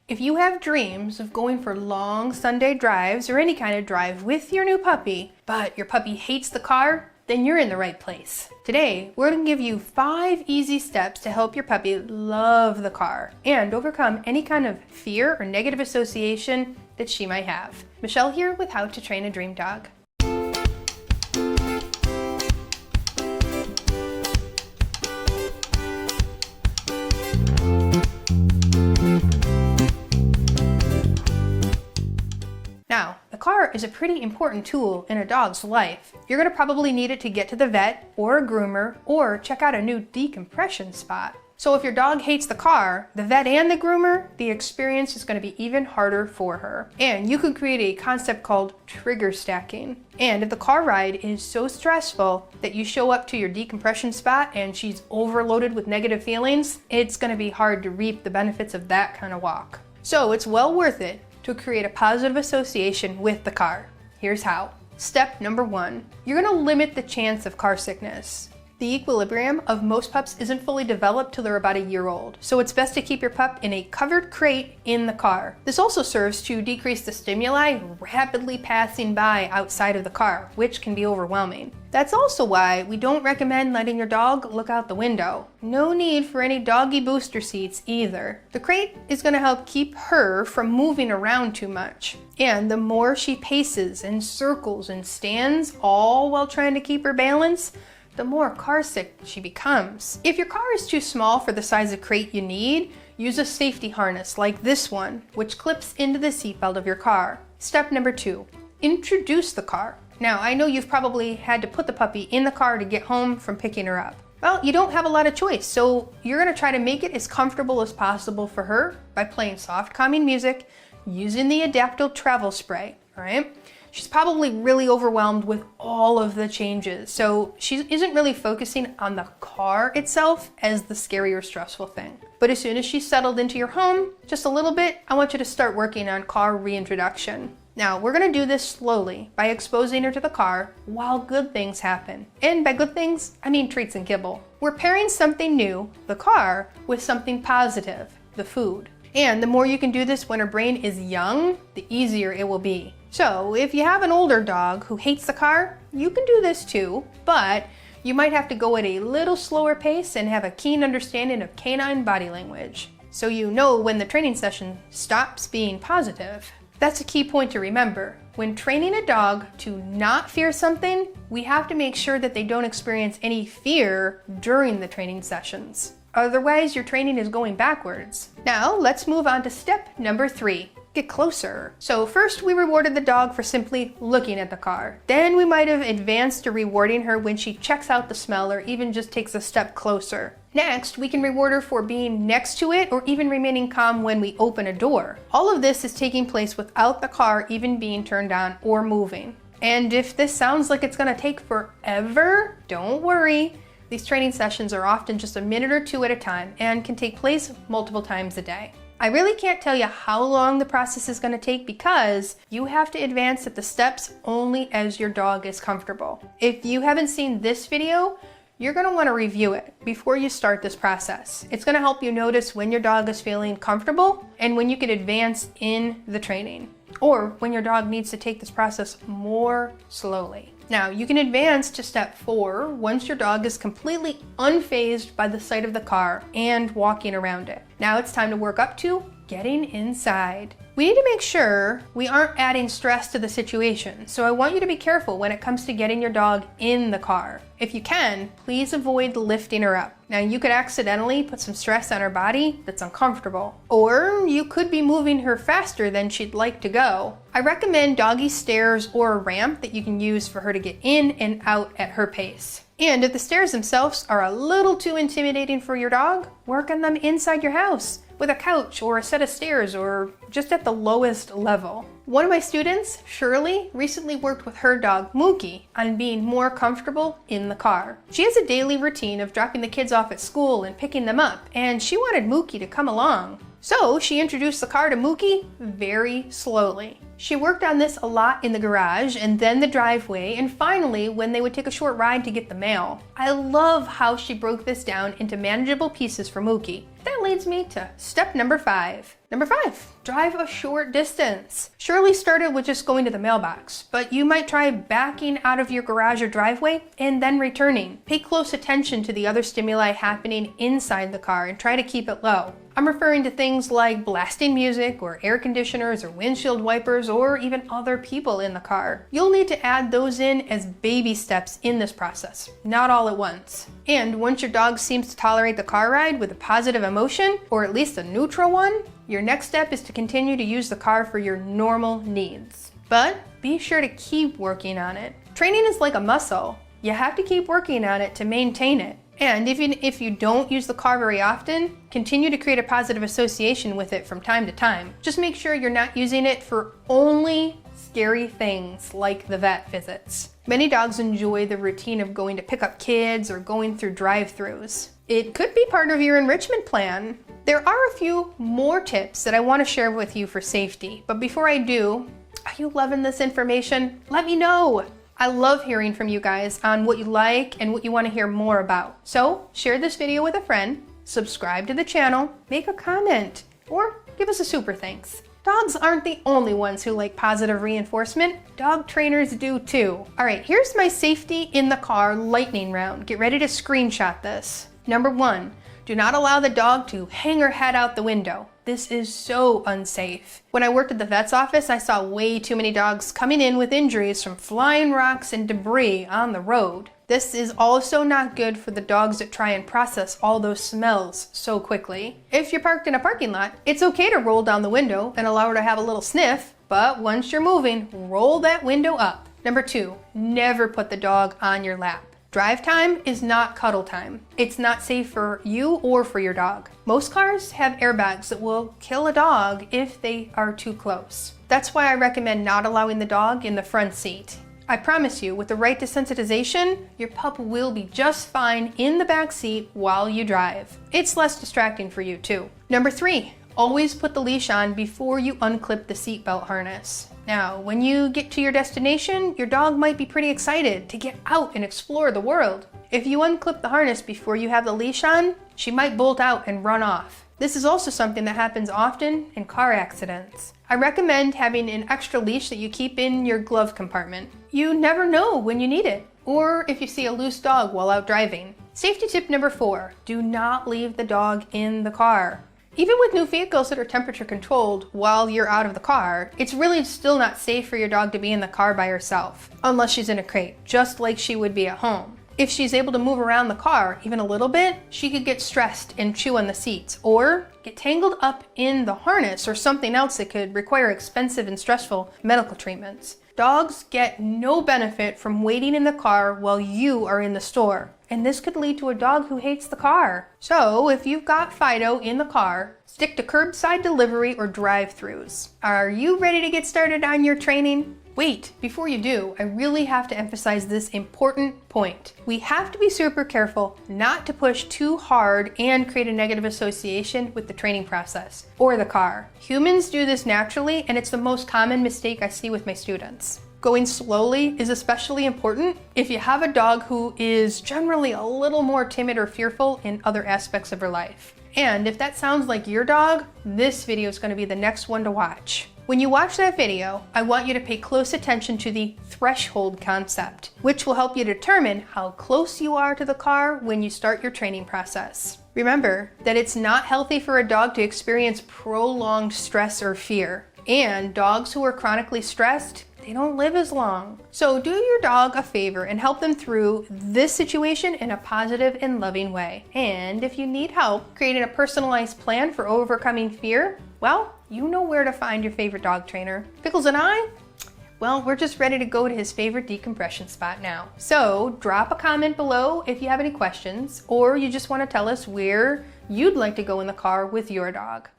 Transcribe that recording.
If you have dreams of going for long Sunday drives or any kind of drive with your new puppy, but your puppy hates the car, then you're in the right place. Today, we're going to give you 5 easy steps to help your puppy love the car and overcome any kind of fear or negative association that she might have. Michelle here with How to Train a Dream Dog. Now, the car is a pretty important tool in a dog's life. You're going to probably need it to get to the vet or a groomer or check out a new decompression spot. So if your dog hates the car, the vet and the groomer, the experience is going to be even harder for her. And you could create a concept called trigger stacking. And if the car ride is so stressful that you show up to your decompression spot and she's overloaded with negative feelings, it's going to be hard to reap the benefits of that kind of walk. So it's well worth it to create a positive association with the car. Here's how. Step number 1, you're gonna limit the chance of car sickness. The equilibrium of most pups isn't fully developed till they're about a year old, so it's best to keep your pup in a covered crate in the car. This also serves to decrease the stimuli rapidly passing by outside of the car, which can be overwhelming. That's also why we don't recommend letting your dog look out the window. No need for any doggy booster seats either. The crate is going to help keep her from moving around too much. And the more she paces and circles and stands, all while trying to keep her balance, the more car sick she becomes. If your car is too small for the size of crate you need, use a safety harness like this one, which clips into the seatbelt of your car. Step number 2, introduce the car. Now, I know you've probably had to put the puppy in the car to get home from picking her up. Well, you don't have a lot of choice, so you're gonna try to make it as comfortable as possible for her by playing soft, calming music, using the Adaptable Travel Spray, all right? She's probably really overwhelmed with all of the changes, so she isn't really focusing on the car itself as the scary or stressful thing. But as soon as she's settled into your home, just a little bit, I want you to start working on car reintroduction. Now, we're gonna do this slowly by exposing her to the car while good things happen. And by good things, I mean treats and kibble. We're pairing something new, the car, with something positive, the food. And the more you can do this when her brain is young, the easier it will be. So if you have an older dog who hates the car, you can do this too, but you might have to go at a little slower pace and have a keen understanding of canine body language, so you know when the training session stops being positive. That's a key point to remember. When training a dog to not fear something, we have to make sure that they don't experience any fear during the training sessions. Otherwise, your training is going backwards. Now, let's move on to step number 3. Get closer. So first we rewarded the dog for simply looking at the car. Then we might have advanced to rewarding her when she checks out the smell or even just takes a step closer. Next, we can reward her for being next to it or even remaining calm when we open a door. All of this is taking place without the car even being turned on or moving. And if this sounds like it's gonna take forever, don't worry. These training sessions are often just a minute or 2 at a time and can take place multiple times a day. I really can't tell you how long the process is going to take because you have to advance at the steps only as your dog is comfortable. If you haven't seen this video, you're going to want to review it before you start this process. It's going to help you notice when your dog is feeling comfortable and when you can advance in the training, or when your dog needs to take this process more slowly. Now, you can advance to step 4 once your dog is completely unfazed by the sight of the car and walking around it. Now it's time to work up to getting inside. We need to make sure we aren't adding stress to the situation, so I want you to be careful when it comes to getting your dog in the car. If you can, please avoid lifting her up. Now, you could accidentally put some stress on her body that's uncomfortable, or you could be moving her faster than she'd like to go. I recommend doggy stairs or a ramp that you can use for her to get in and out at her pace. And if the stairs themselves are a little too intimidating for your dog, work on them inside your house with a couch or a set of stairs or just at the lowest level. One of my students, Shirley, recently worked with her dog, Mookie, on being more comfortable in the car. She has a daily routine of dropping the kids off at school and picking them up, and she wanted Mookie to come along. So she introduced the car to Mookie very slowly. She worked on this a lot in the garage and then the driveway, and finally when they would take a short ride to get the mail. I love how she broke this down into manageable pieces for Mookie. That leads me to step number 5. Number 5, drive a short distance. Shirley started with just going to the mailbox, but you might try backing out of your garage or driveway and then returning. Pay close attention to the other stimuli happening inside the car and try to keep it low. I'm referring to things like blasting music or air conditioners or windshield wipers or even other people in the car. You'll need to add those in as baby steps in this process, not all at once. And once your dog seems to tolerate the car ride with a positive emotion, or at least a neutral one, your next step is to continue to use the car for your normal needs. But be sure to keep working on it. Training is like a muscle. You have to keep working on it to maintain it. And even if you don't use the car very often, continue to create a positive association with it from time to time. Just make sure you're not using it for only scary things like the vet visits. Many dogs enjoy the routine of going to pick up kids or going through drive-thrus. It could be part of your enrichment plan. There are a few more tips that I want to share with you for safety, but before I do, are you loving this information? Let me know. I love hearing from you guys on what you like and what you want to hear more about. So share this video with a friend, subscribe to the channel, make a comment, or give us a super thanks. Dogs aren't the only ones who like positive reinforcement. Dog trainers do too. All right, here's my safety in the car lightning round. Get ready to screenshot this. Number 1, do not allow the dog to hang her head out the window. This is so unsafe. When I worked at the vet's office, I saw way too many dogs coming in with injuries from flying rocks and debris on the road. This is also not good for the dogs that try and process all those smells so quickly. If you're parked in a parking lot, it's okay to roll down the window and allow her to have a little sniff, but once you're moving, roll that window up. Number 2, never put the dog on your lap. Drive time is not cuddle time. It's not safe for you or for your dog. Most cars have airbags that will kill a dog if they are too close. That's why I recommend not allowing the dog in the front seat. I promise you, with the right desensitization, your pup will be just fine in the back seat while you drive. It's less distracting for you too. Number 3, always put the leash on before you unclip the seatbelt harness. Now, when you get to your destination, your dog might be pretty excited to get out and explore the world. If you unclip the harness before you have the leash on, she might bolt out and run off. This is also something that happens often in car accidents. I recommend having an extra leash that you keep in your glove compartment. You never know when you need it, or if you see a loose dog while out driving. Safety tip number 4, do not leave the dog in the car. Even with new vehicles that are temperature controlled while you're out of the car, it's really still not safe for your dog to be in the car by herself, unless she's in a crate, just like she would be at home. If she's able to move around the car even a little bit, she could get stressed and chew on the seats, or get tangled up in the harness or something else that could require expensive and stressful medical treatments. Dogs get no benefit from waiting in the car while you are in the store, and this could lead to a dog who hates the car. So if you've got Fido in the car, stick to curbside delivery or drive-thrus. Are you ready to get started on your training? Wait, before you do, I really have to emphasize this important point. We have to be super careful not to push too hard and create a negative association with the training process or the car. Humans do this naturally, and it's the most common mistake I see with my students. Going slowly is especially important if you have a dog who is generally a little more timid or fearful in other aspects of her life. And if that sounds like your dog, this video is going to be the next one to watch. When you watch that video, I want you to pay close attention to the threshold concept, which will help you determine how close you are to the car when you start your training process. Remember that it's not healthy for a dog to experience prolonged stress or fear, and dogs who are chronically stressed, they don't live as long. So do your dog a favor and help them through this situation in a positive and loving way. And if you need help creating a personalized plan for overcoming fear, well, you know where to find your favorite dog trainer. Pickles and I, well, we're just ready to go to his favorite decompression spot now. So drop a comment below if you have any questions, or you just want to tell us where you'd like to go in the car with your dog.